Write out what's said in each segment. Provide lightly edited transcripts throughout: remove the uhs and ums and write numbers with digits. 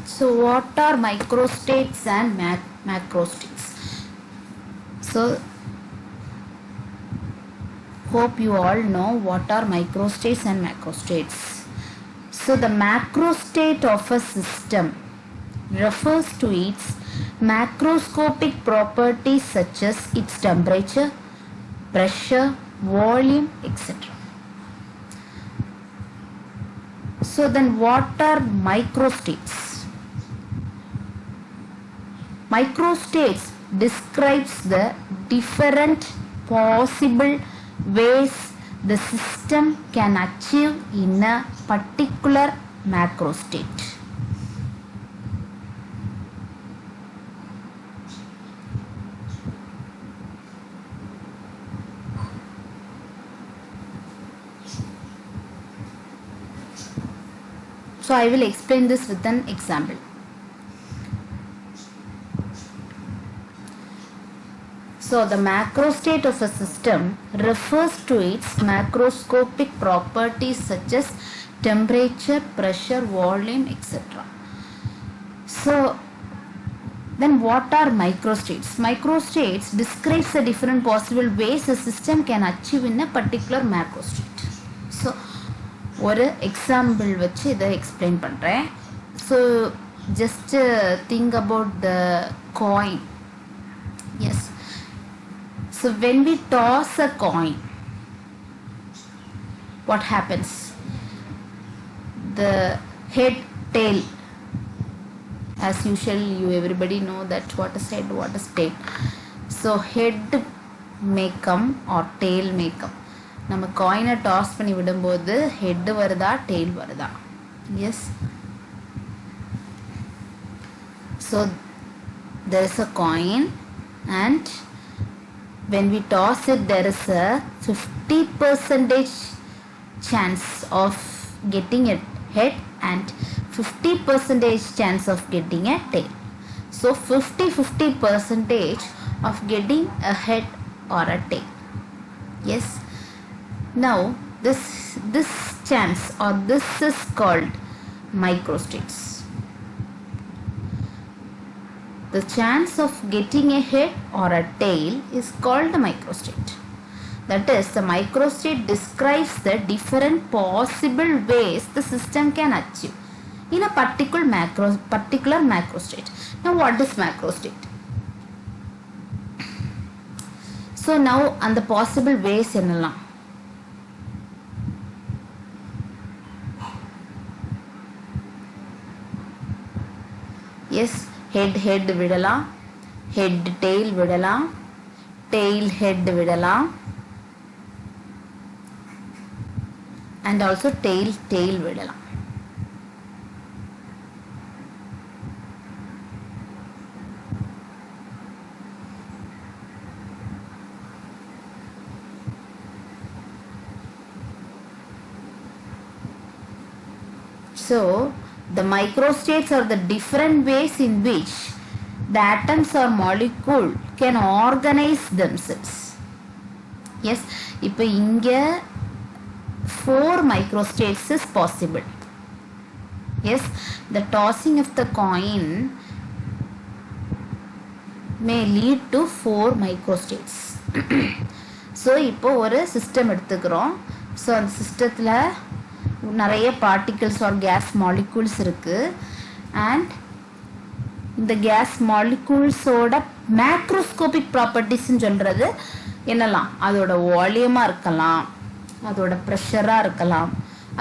So what are microstates and macrostates? So hope you all know what are microstates and macrostates. So the macrostate of a system refers to its macroscopic properties such as its temperature, pressure, volume, etc. So then what are microstates? Microstates describes the different possible ways the system can achieve in a particular macrostate. So I will explain this with an example. So the macrostate of a system refers to its macroscopic properties such as temperature, pressure, volume, etc. So then what are microstates? Microstates describes the different possible ways a system can achieve in a particular macrostate. So ஒரு example வச்சு இதை explain பண்ணுறேன். So just think about the coin. Yes, so when we toss a coin, what happens? The head, tail, as usual you everybody know that what is head, what is tail. So head may come or tail may come. நம்ம காயினை toss பண்ணி விடும்போது head வருதா tail வருதா? Yes. So there is a coin and when we toss it there is a 50% chance of getting a head and 50% chance of getting a tail. So 50% of getting a head or a tail. Yes. Now this chance or this is called microstates. The chance of getting a head or a tail is called the microstate. That is, the microstate describes the different possible ways the system can achieve in a particular macrostate. Now what is macrostate? So now and the possible ways என்னலாம்? Yes, head விடலாம், head tail விடலாம், tail head விடலாம், and also tail விடலாம். So the microstates are the different ways in which the atoms or molecule can organize themselves. Yes, இப்போ இங்க 4 microstates is possible. Yes, the tossing of the coin may lead to 4 microstates. So இப்போ ஒரு system எடுத்துக்கிறோம். So அந்த சிஸ்டத்தில் நிறைய particles R case molecules இருக்குது. And இந்த கேஸ் மாலிகூல்ஸோட மேக்ரோஸ்கோபிக் ப்ராப்பர்ட்டிஸ்ன்னு சொல்கிறது என்னலாம்? அதோட வால்யூமாக இருக்கலாம், அதோட ப்ரெஷராக இருக்கலாம்,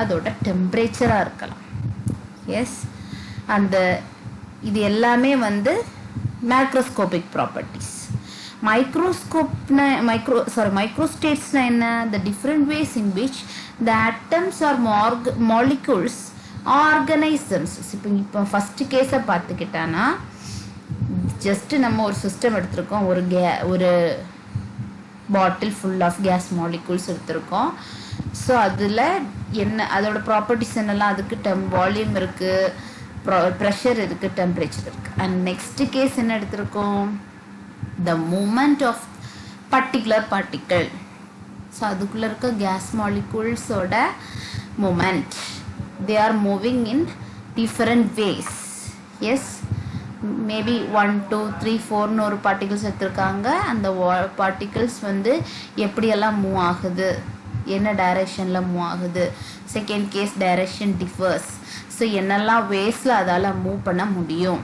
அதோட டெம்பரேச்சராக இருக்கலாம். எஸ், அந்த இது எல்லாமே வந்து மேக்ரோஸ்கோபிக் ப்ராப்பர்ட்டிஸ். microstatesனா என்ன? The different ways in which the atoms or molecules organize themselves. இப்போ ஃபர்ஸ்ட் கேஸை பார்த்துக்கிட்டானா, ஜஸ்ட் நம்ம ஒரு சிஸ்டம் எடுத்திருக்கோம், ஒரு பாட்டில் ஃபுல் ஆஃப் கேஸ் மாலிகூல்ஸ் எடுத்திருக்கோம். ஸோ அதில் என்ன அதோட ப்ராப்பர்ட்டிஸ் என்னெல்லாம்? அதுக்கு வால்யூம் இருக்குது, ப்ரெஷர் இருக்குது, டெம்பரேச்சர் இருக்குது. அண்ட் நெக்ஸ்ட் கேஸ் என்ன எடுத்திருக்கோம்? The movement of particular particle. So அதுக்குள்ள இருக்க gas molecules ஓட movement, they are moving in different ways. Yes maybe 1 2 3 4ன்னு ஒரு பார்ட்டிகிள்ஸ் எடுத்திருக்காங்க. அந்த பார்ட்டிகிள்ஸ் வந்து எப்படியெல்லாம் மூவ் ஆகுது, என்ன டைரெக்ஷனில் மூவ் ஆகுது. Second case direction differs. So என்னெல்லாம் வேஸில் அதால் மூவ் பண்ண முடியும்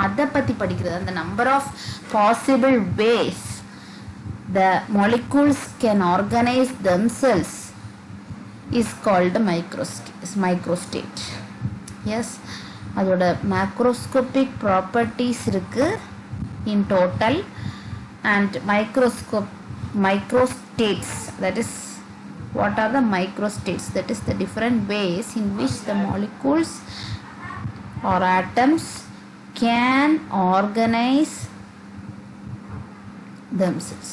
அதை பற்றி படிக்கிறது. அந்த number of possible ways the molecules can organize themselves is called microstate. Yes, அதோட macroscopic properties இருக்கு in total, and microstates, that is what are the microstates, that is the different ways in which the molecules or atoms can organize themselves.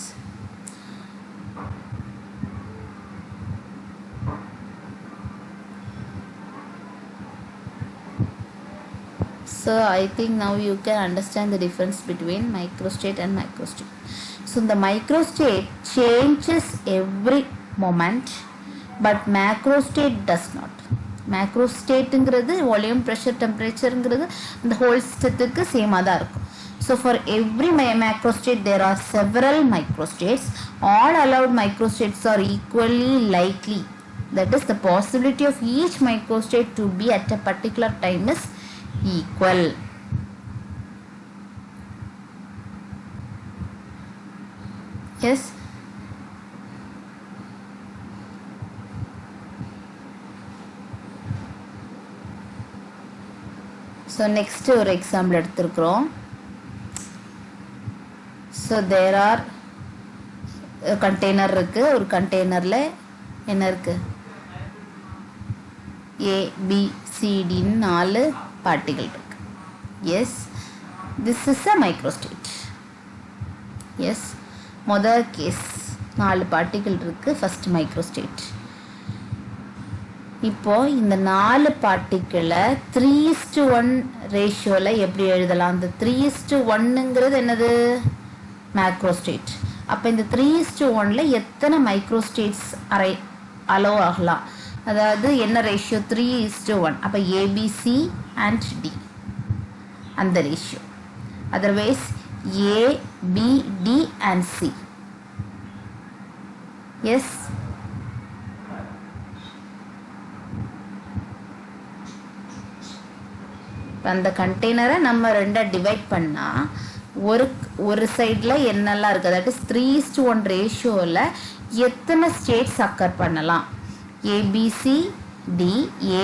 So I think now you can understand the difference between microstate and macrostate. So the microstate changes every moment, but macrostate does not. Macrostateங்கிறது volume, pressure, temperatureங்கிறது அந்த whole systemத்துக்கு சேமாக தான் இருக்கும். So for every macrostate there are several microstates. All allowed microstates are equally likely. That is, the possibility of each microstate to be at a particular time is equal. Yes. So next ஒரு example எடுத்துக்கிறோம். So there are container இருக்கு. ஒரு containerல என்ன இருக்கு? A, B, C, D 4 particle இருக்கு. Yes, this is a microstate. Yes, முதல் case 4 particle இருக்கு, first microstate. இப்போ இந்த 4 பார்ட்டிக்கிளை 3:1 ரேஷியோல எப்படி எழுதலாம்? இந்த 3:1ங்கிறது என்னது? மேக்ரோஸ்டேட். அப்போ இந்த 3:1ல எத்தனை மைக்ரோஸ்டேட்ஸ் அலோவ் ஆகலாம்? அதாவது என்ன ரேஷியோ? 3:1. அப்போ ஏபிசி அண்ட் டி அந்த ratio. Otherwise A, B, D and C. Yes, அந்த கண்டெய்னரை நம்ம ரெண்டாக டிவைட் பண்ணால் ஒரு சைடில் என்னெல்லாம் இருக்குது? தட் இஸ் 3:1 ரேஷியோவில் எத்தனை ஸ்டேட்ஸ் அக்கர் பண்ணலாம்? ABC D,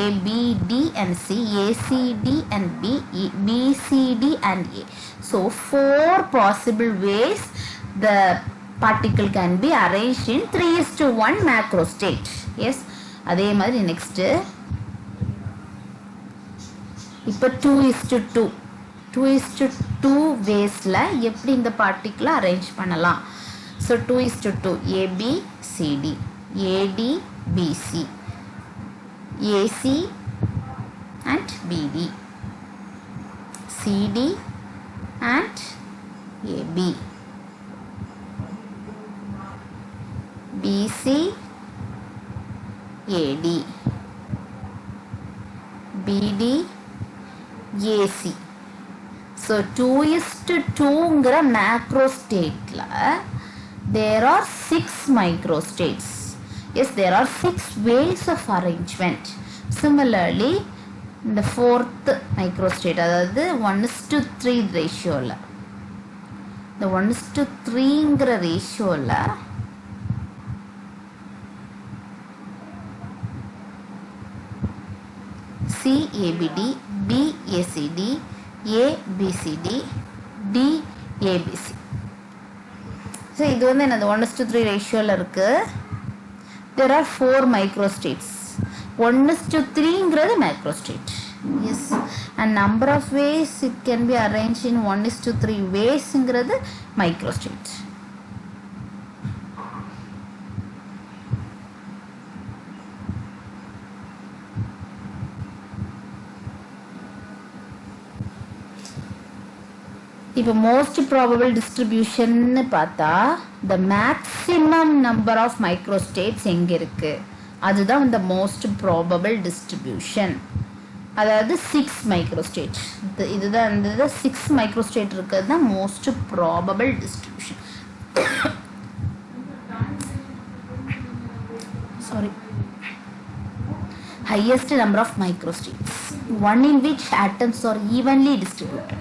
ABD and C, ACD and B, BCD and A. So 4 possible ways the particle can be arranged in 3:1 macrostate. Yes, அதே மாதிரி நெக்ஸ்ட்டு இப்போ 2:2 2:2 வேஸில் எப்படி இந்த பார்ட்டிக்கிளை அரேஞ்ச் பண்ணலாம்? So 2:2 ABCD, AD BC, AC and BD, CD and AB, BC AD, BD AC. So 2:2ங்கிற மேக்ரோஸ்டேட்டில் there are 6 microstates. Yes, there are 6 ways of arrangement. Similarly, the 4th microstate, அதாவது 1:3 ரேஷியோவில், இந்த 1:3ங்கிற ரேஷியோவில் C ABD, B ACD, A BCD, D ABC. So இது வந்து என்னது? 1:3 ரேஷியோவில் இருக்குது. there are 4 microstates. 1:3ங்கிறது macrostate. Yes, and number of ways it can be arranged in 1:3 waysங்கிறது microstate. இப்போ மோஸ்ட் ப்ராபபிள் டிஸ்ட்ரிபியூஷன்னு பார்த்தா the maximum number of microstates எங்கே இருக்குது? அதுதான் இந்த மோஸ்ட் ப்ராபபிள் டிஸ்ட்ரிபியூஷன். அதாவது 6 மைக்ரோஸ்டேட். இதுதான் இந்த 6 மைக்ரோஸ்டேட் இருக்கிறது தான் most probable distribution. Sorry, highest number of microstates, one in which atoms are evenly distributed.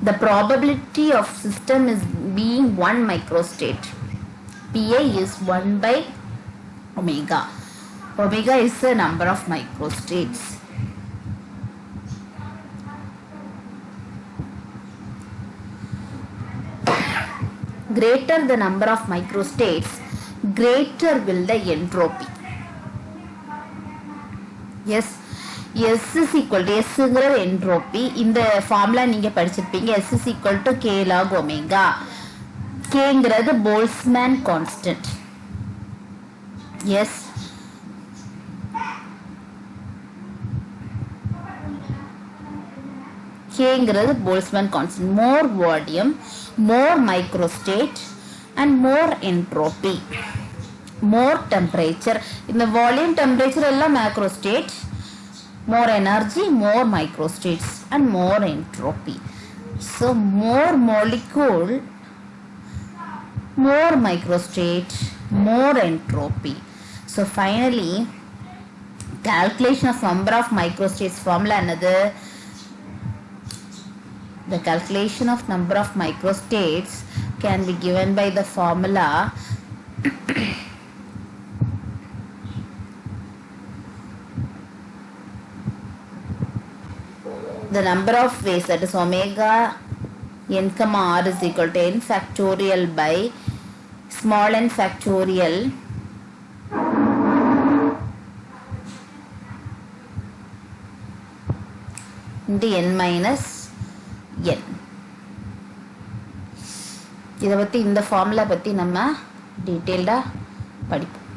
The probability of system is being 1 microstate. Pi is 1 by omega. Omega is the number of microstates. Greater the number of microstates, greater will the entropy. Yes, S is equal to S entropy. இந்த formula நீங்க படிச்சிருப்பீங்க. S is equal to K log omega. Kங்கிறது Boltzmann constant. Yes, Kங்கிறது Boltzmann constant. More volume, more microstate and more entropy. More temperature. இந்த volume, temperature எல்லாம் macrostate. More energy, more microstates and more entropy. So more molecule, more microstate, more entropy. So finally, calculation of number of microstates formula another. The calculation of number of microstates can be given by the formula the number of ways, that is omega n comma r is equal to n factorial by small n factorial into n minus n. இதை பற்றி இந்த formula பற்றி நம்ம டீட்டெயில்டாக படிப்போம்.